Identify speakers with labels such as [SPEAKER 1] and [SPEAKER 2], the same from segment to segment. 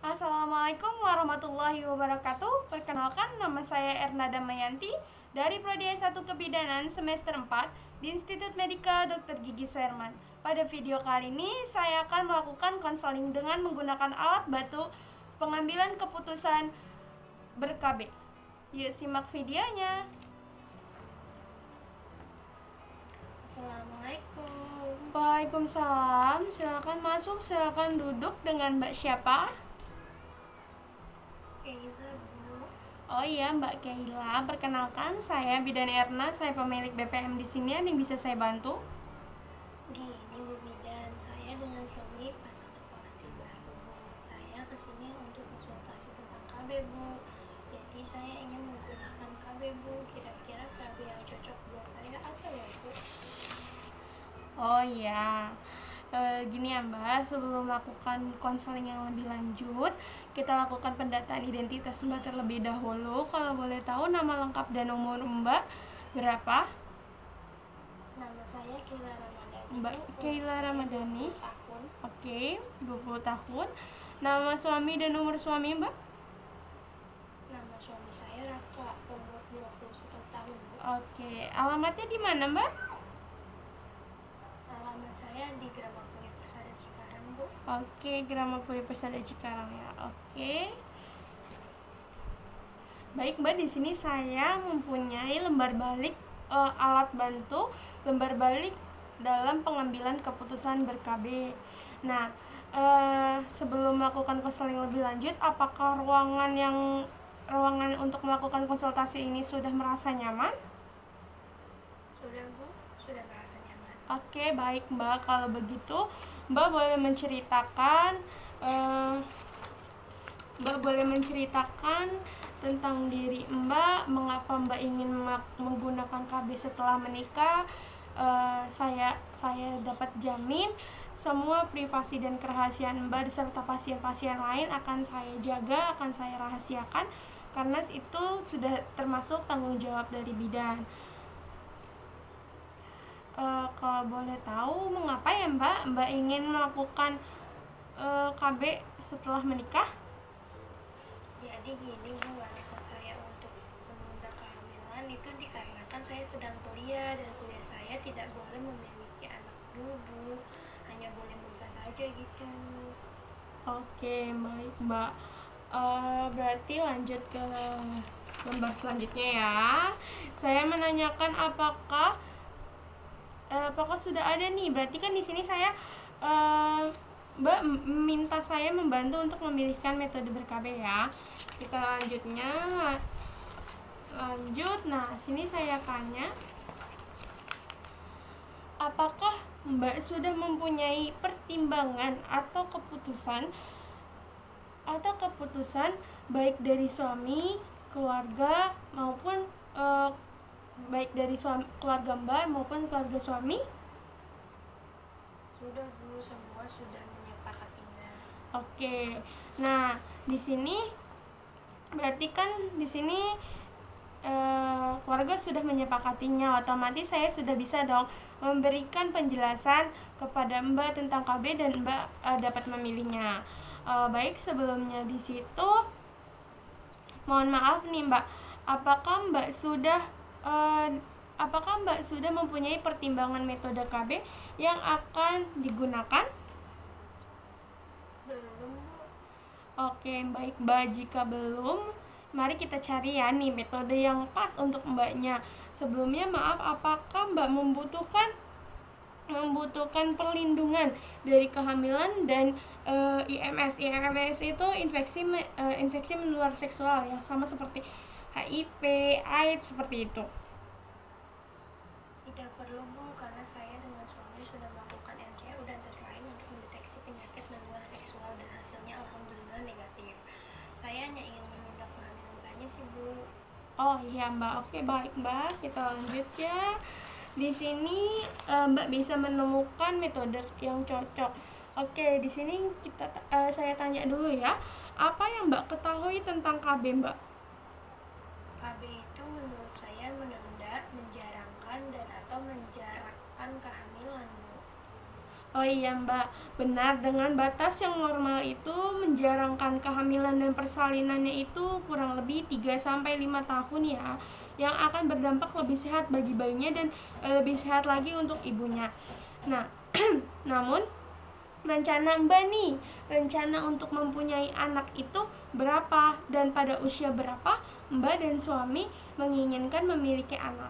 [SPEAKER 1] Assalamualaikum warahmatullahi wabarakatuh. Perkenalkan, nama saya Erna Damayanti dari Prodi S1 Kebidanan semester 4 di Institut Medika Dr. Gigi Suherman. Pada video kali ini, saya akan melakukan konseling dengan menggunakan alat bantu pengambilan keputusan ber-KB. Yuk simak videonya.
[SPEAKER 2] Assalamualaikum.
[SPEAKER 1] Waalaikumsalam. Silakan masuk, silakan duduk. Dengan Mbak siapa?
[SPEAKER 2] Keila, Bu.
[SPEAKER 1] Oh iya, Mbak Keila. Perkenalkan, saya Bidan Erna, saya pemilik BPM di sini. Ada yang bisa saya bantu?
[SPEAKER 2] Gini, Bu Bidan, saya dengan suami pasang kepala baru. Saya kesini untuk konsultasi tentang KB, Bu. Jadi saya ingin menggunakan KB, Bu. Kira-kira KB yang cocok buat saya apa ya, Bu?
[SPEAKER 1] Oh iya. Gini ya Mbak, sebelum melakukan konseling yang lebih lanjut, kita lakukan pendataan identitas Mbak terlebih dahulu. Kalau boleh tahu nama lengkap dan umur Mbak berapa?
[SPEAKER 2] Nama saya Keila Ramadhani.
[SPEAKER 1] Mbak Keila Ramadhani.
[SPEAKER 2] 20 tahun.
[SPEAKER 1] Oke, 20 tahun. Nama suami dan umur suami Mbak?
[SPEAKER 2] Nama suami saya Raka, umur 21 tahun, Bu.
[SPEAKER 1] Oke, alamatnya di mana Mbak?
[SPEAKER 2] Alamat saya di Gramapunya Persada Cikarang, Bu.
[SPEAKER 1] Oke, Gramapuria Persada Cikarang ya. Oke. Baik Mbak, di sini saya mempunyai lembar balik alat bantu lembar balik dalam pengambilan keputusan ber-KB. Nah, sebelum melakukan konseling lebih lanjut, apakah ruangan untuk melakukan konsultasi ini sudah merasa nyaman?
[SPEAKER 2] Sudah, Bu. Sudah merasa nyaman.
[SPEAKER 1] Oke, baik Mbak. Kalau begitu, Mbak boleh menceritakan tentang diri Mbak, mengapa Mbak ingin menggunakan KB setelah menikah. Saya dapat jamin semua privasi dan kerahasiaan Mbak beserta pasien-pasien lain akan saya jaga, akan saya rahasiakan, karena itu sudah termasuk tanggung jawab dari bidan. Kalau boleh tahu mengapa ya Mbak ingin melakukan KB setelah menikah?
[SPEAKER 2] Jadi gini, Bu, alasan saya untuk menunda kehamilan itu dikarenakan saya sedang kuliah dan kuliah saya tidak boleh memiliki anak dulu, Bu. Hanya boleh menikah saja gitu.
[SPEAKER 1] Oke, baik Mbak. Berarti lanjut ke lembar selanjutnya ya. Saya menanyakan apakah sudah ada nih. Berarti kan di sini saya Mbak minta saya membantu untuk memilihkan metode ber-KB ya. Kita lanjut. Nah, sini saya tanya, apakah Mbak sudah mempunyai pertimbangan atau keputusan baik dari suami, keluarga maupun baik dari keluarga Mbak maupun keluarga suami?
[SPEAKER 2] Sudah, Bu, semua sudah menyepakatinya.
[SPEAKER 1] Oke. Nah, di sini berarti kan di sini keluarga sudah menyepakatinya, otomatis saya sudah bisa dong memberikan penjelasan kepada Mbak tentang KB dan Mbak dapat memilihnya. Baik, sebelumnya di situ mohon maaf nih Mbak, apakah Mbak sudah mempunyai pertimbangan metode KB yang akan digunakan?
[SPEAKER 2] Belum, Bu.
[SPEAKER 1] Oke, baik Mbak, jika belum, mari kita cari ya nih metode yang pas untuk Mbaknya. Sebelumnya maaf, apakah Mbak membutuhkan perlindungan dari kehamilan dan IMS? IMS itu infeksi menular seksual yang sama seperti HIV, AIDS seperti itu.
[SPEAKER 2] Tidak perlu, Bu, karena saya dengan suami sudah melakukan LCU dan tes lain untuk mendeteksi penyakit menular seksual dan hasilnya alhamdulillah negatif. Saya hanya ingin menunda kehamilan saja sih, Bu.
[SPEAKER 1] Oh iya Mbak, oke baik Mbak, kita lanjut ya. Di sini Mbak bisa menemukan metode yang cocok. Oke, di sini saya tanya dulu ya, apa yang Mbak ketahui tentang KB Mbak?
[SPEAKER 2] KB itu menurut saya menunda, menjarangkan, dan atau menjarakkan kehamilan, Bu.
[SPEAKER 1] Oh iya Mbak, benar, dengan batas yang normal itu menjarangkan kehamilan dan persalinannya itu kurang lebih 3 sampai 5 tahun ya, yang akan berdampak lebih sehat bagi bayinya dan lebih sehat lagi untuk ibunya. Nah, namun rencana Mbak nih, rencana untuk mempunyai anak itu berapa dan pada usia berapa Mbak dan suami menginginkan memiliki anak?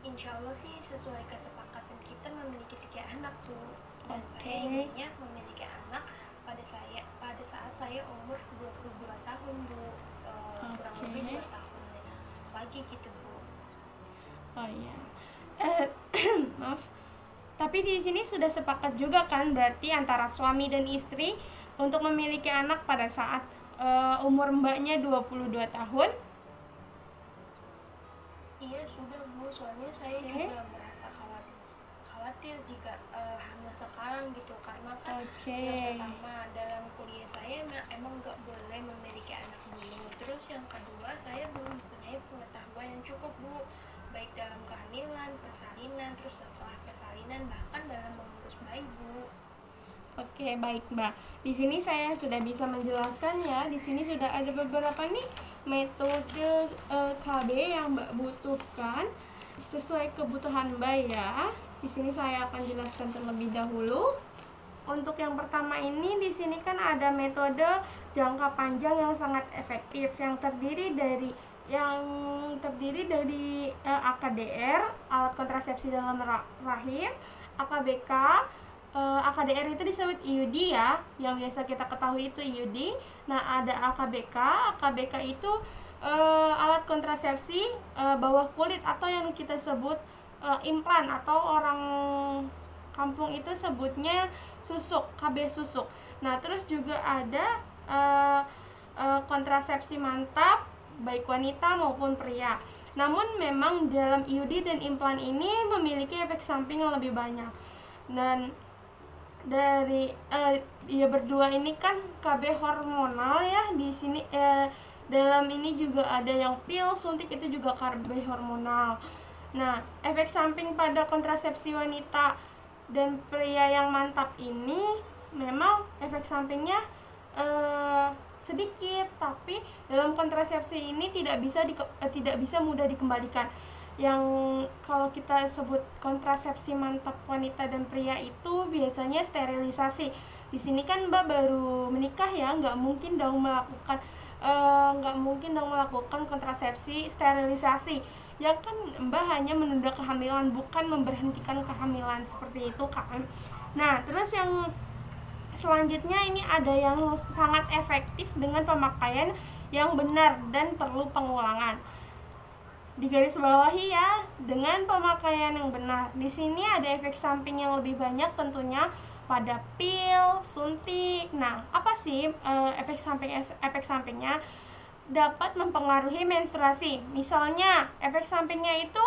[SPEAKER 2] Insya Allah sih sesuai kesepakatan kita memiliki 3 anak Bu. Dan
[SPEAKER 1] Oke.
[SPEAKER 2] saya inginnya memiliki anak pada saat saya umur 22 tahun Bu. Kurang
[SPEAKER 1] Oke.
[SPEAKER 2] lebih 2 tahun lagi gitu Bu.
[SPEAKER 1] Oh iya. Maaf. Tapi di sini sudah sepakat juga kan berarti antara suami dan istri untuk memiliki anak pada saat umur mbaknya 22 tahun.
[SPEAKER 2] Iya sudah Bu, soalnya saya
[SPEAKER 1] Oke.
[SPEAKER 2] juga merasa khawatir jika hamil sekarang gitu, karena kan
[SPEAKER 1] Oke.
[SPEAKER 2] yang pertama dalam kuliah saya emang nggak boleh memiliki anak dulu. Terus yang kedua saya belum mempunyai pengetahuan yang cukup Bu, baik dalam kehamilan, persalinan, terus setelah persalinan, bahkan dalam mengurus bayi Bu.
[SPEAKER 1] Oke, baik Mbak. Di sini saya sudah bisa menjelaskan ya. Di sini sudah ada beberapa nih metode KB yang Mbak butuhkan sesuai kebutuhan Mbak ya. Di sini saya akan jelaskan terlebih dahulu. Untuk yang pertama ini di sini kan ada metode jangka panjang yang sangat efektif yang terdiri dari AKDR, alat kontrasepsi dalam rahim, AKBK. AKDR itu disebut IUD ya, yang biasa kita ketahui itu IUD. Nah, ada AKBK. AKBK itu alat kontrasepsi bawah kulit atau yang kita sebut implan, atau orang kampung itu sebutnya susuk, KB susuk. Nah, terus juga ada kontrasepsi mantap baik wanita maupun pria. Namun memang dalam IUD dan implan ini memiliki efek samping yang lebih banyak. Dan dari ya berdua ini kan KB hormonal ya. Di sini dalam ini juga ada yang pil, suntik, itu juga KB hormonal. Nah, efek samping pada kontrasepsi wanita dan pria yang mantap ini memang efek sampingnya sedikit, tapi dalam kontrasepsi ini tidak bisa mudah dikembalikan. Yang kalau kita sebut kontrasepsi mantap wanita dan pria itu biasanya sterilisasi. Di sini kan Mbak baru menikah ya, nggak mungkin dong melakukan kontrasepsi sterilisasi. Ya kan Mbak hanya menunda kehamilan, bukan memberhentikan kehamilan seperti itu kan. Nah, terus yang selanjutnya ini ada yang sangat efektif dengan pemakaian yang benar dan perlu pengulangan. Di garis bawahi ya, dengan pemakaian yang benar. Di sini ada efek samping yang lebih banyak tentunya pada pil, suntik. Nah, apa sih efek sampingnya? Dapat mempengaruhi menstruasi. Misalnya, efek sampingnya itu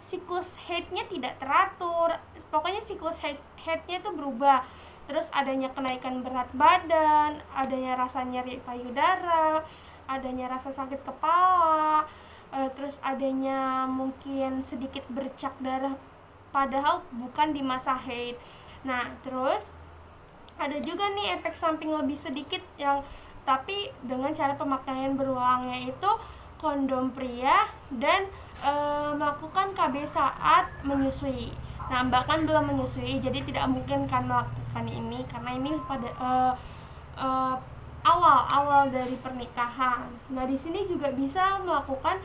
[SPEAKER 1] siklus haidnya tidak teratur. Pokoknya siklus haidnya itu berubah. Terus adanya kenaikan berat badan, adanya rasa nyeri payudara, adanya rasa sakit kepala, terus adanya mungkin sedikit bercak darah padahal bukan di masa haid. Nah, terus ada juga nih efek samping lebih sedikit yang tapi dengan cara pemakaian berulangnya, itu kondom pria dan melakukan KB saat menyusui. Nah, Mbak kan belum menyusui, jadi tidak mungkin kan melakukan ini karena ini pada awal dari pernikahan. Nah, di sini juga bisa melakukan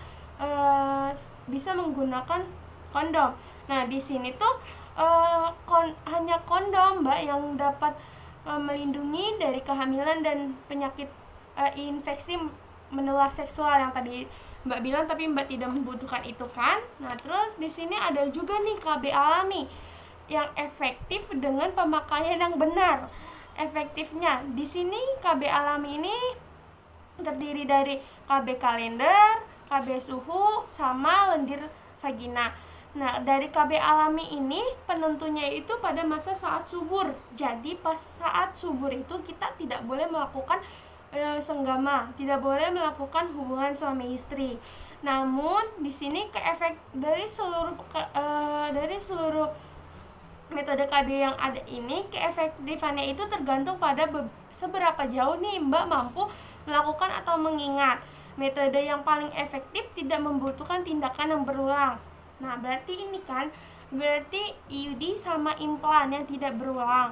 [SPEAKER 1] bisa menggunakan kondom. Nah, di sini tuh hanya kondom Mbak yang dapat melindungi dari kehamilan dan penyakit infeksi menular seksual yang tadi Mbak bilang, tapi Mbak tidak membutuhkan itu kan. Nah, terus di sini ada juga nih KB alami yang efektif dengan pemakaian yang benar. Efektifnya di sini KB alami ini terdiri dari KB kalender, KB suhu, sama lendir vagina. Nah, dari KB alami ini penentunya itu pada masa saat subur. Jadi pas saat subur itu kita tidak boleh melakukan senggama, tidak boleh melakukan hubungan suami istri. Namun di sini dari seluruh metode KB yang ada ini, keefektifannya itu tergantung pada seberapa jauh nih Mbak mampu melakukan atau mengingat. Metode yang paling efektif tidak membutuhkan tindakan yang berulang. Nah, berarti IUD sama implan yang tidak berulang.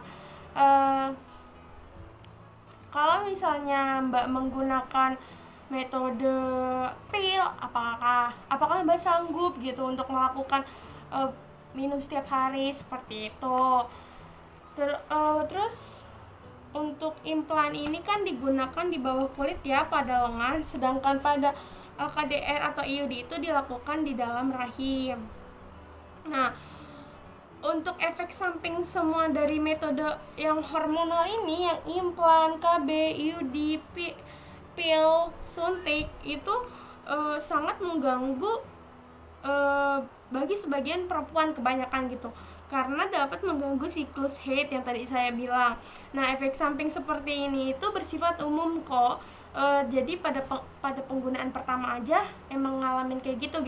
[SPEAKER 1] Kalau misalnya Mbak menggunakan metode pil, apakah Mbak sanggup gitu untuk melakukan minum setiap hari seperti itu. Terus untuk implan ini kan digunakan di bawah kulit ya, pada lengan, sedangkan pada KDR atau IUD itu dilakukan di dalam rahim. Nah, untuk efek samping semua dari metode yang hormonal ini, yang implan, KB, IUD, pil, suntik, itu sangat mengganggu bagi sebagian perempuan kebanyakan gitu, karena dapat mengganggu siklus haid yang tadi saya bilang. Nah, efek samping seperti ini itu bersifat umum kok. Jadi pada penggunaan pertama aja emang ngalamin kayak gitu.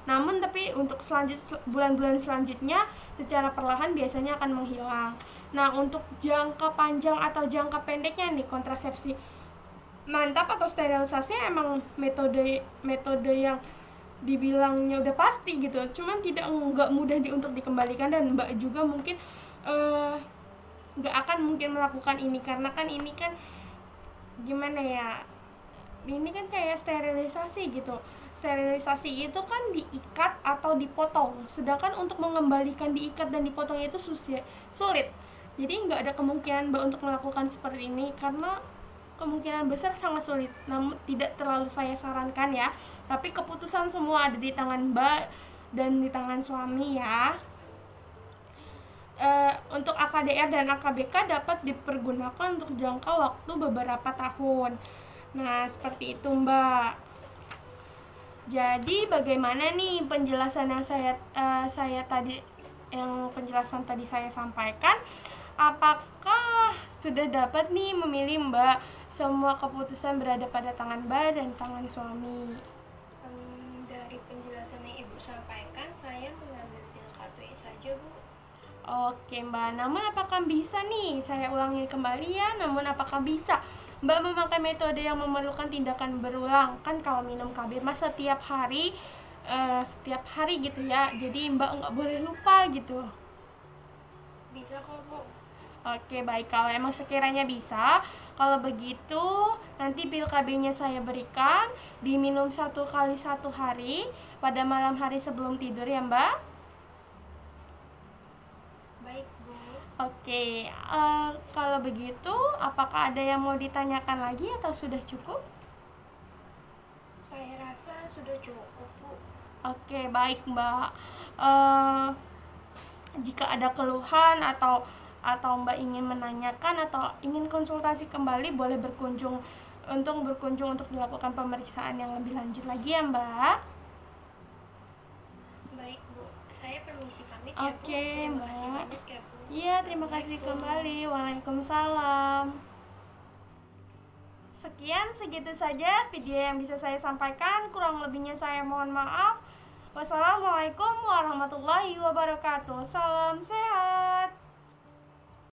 [SPEAKER 1] Namun tapi untuk bulan-bulan selanjutnya secara perlahan biasanya akan menghilang. Nah, untuk jangka panjang atau jangka pendeknya nih, kontrasepsi mantap atau sterilisasi emang metode yang dibilangnya udah pasti gitu, cuman nggak mudah untuk dikembalikan, dan Mbak juga mungkin nggak akan mungkin melakukan ini, karena kan ini kan gimana ya, ini kan kayak sterilisasi gitu. Sterilisasi itu kan diikat atau dipotong, sedangkan untuk mengembalikan diikat dan dipotong itu sulit. Jadi nggak ada kemungkinan Mbak untuk melakukan seperti ini, karena kemungkinan besar sangat sulit. Namun tidak terlalu saya sarankan ya, tapi keputusan semua ada di tangan Mbak dan di tangan suami ya. Untuk AKDR dan AKBK dapat dipergunakan untuk jangka waktu beberapa tahun. Nah, seperti itu Mbak. Jadi bagaimana nih penjelasan yang penjelasan tadi saya sampaikan? Apakah sudah dapat nih memilih Mbak? Semua keputusan berada pada tangan Mbak dan tangan suami.
[SPEAKER 2] Dari penjelasan yang Ibu sampaikan, saya mengambil pil KBE saja, Bu.
[SPEAKER 1] Oke Mbak, namun apakah bisa nih, saya ulangi kembali ya, namun apakah bisa Mbak memakai metode yang memerlukan tindakan berulang? Kan kalau minum KB masa setiap hari gitu ya, jadi Mbak nggak boleh lupa gitu.
[SPEAKER 2] Bisa kok, Bu.
[SPEAKER 1] Oke, baik, kalau emang sekiranya bisa, kalau begitu nanti pil KB-nya saya berikan, diminum 1 kali 1 hari pada malam hari sebelum tidur ya Mbak.
[SPEAKER 2] Baik, Bu.
[SPEAKER 1] Oke, kalau begitu apakah ada yang mau ditanyakan lagi atau sudah cukup?
[SPEAKER 2] Saya rasa sudah cukup, Bu.
[SPEAKER 1] Oke, baik Mbak. Jika ada keluhan atau Mbak ingin menanyakan atau ingin konsultasi kembali, boleh berkunjung untuk dilakukan pemeriksaan yang lebih lanjut lagi ya Mbak.
[SPEAKER 2] Baik, Bu. Saya permisi pamit ya, Bu.
[SPEAKER 1] Oke
[SPEAKER 2] Terima
[SPEAKER 1] Mbak.
[SPEAKER 2] kasih banyak ya, Bu.
[SPEAKER 1] Iya, terima kasih kembali. Waalaikumsalam. Sekian, segitu saja video yang bisa saya sampaikan. Kurang lebihnya saya mohon maaf. Wassalamualaikum warahmatullahi wabarakatuh. Salam sehat.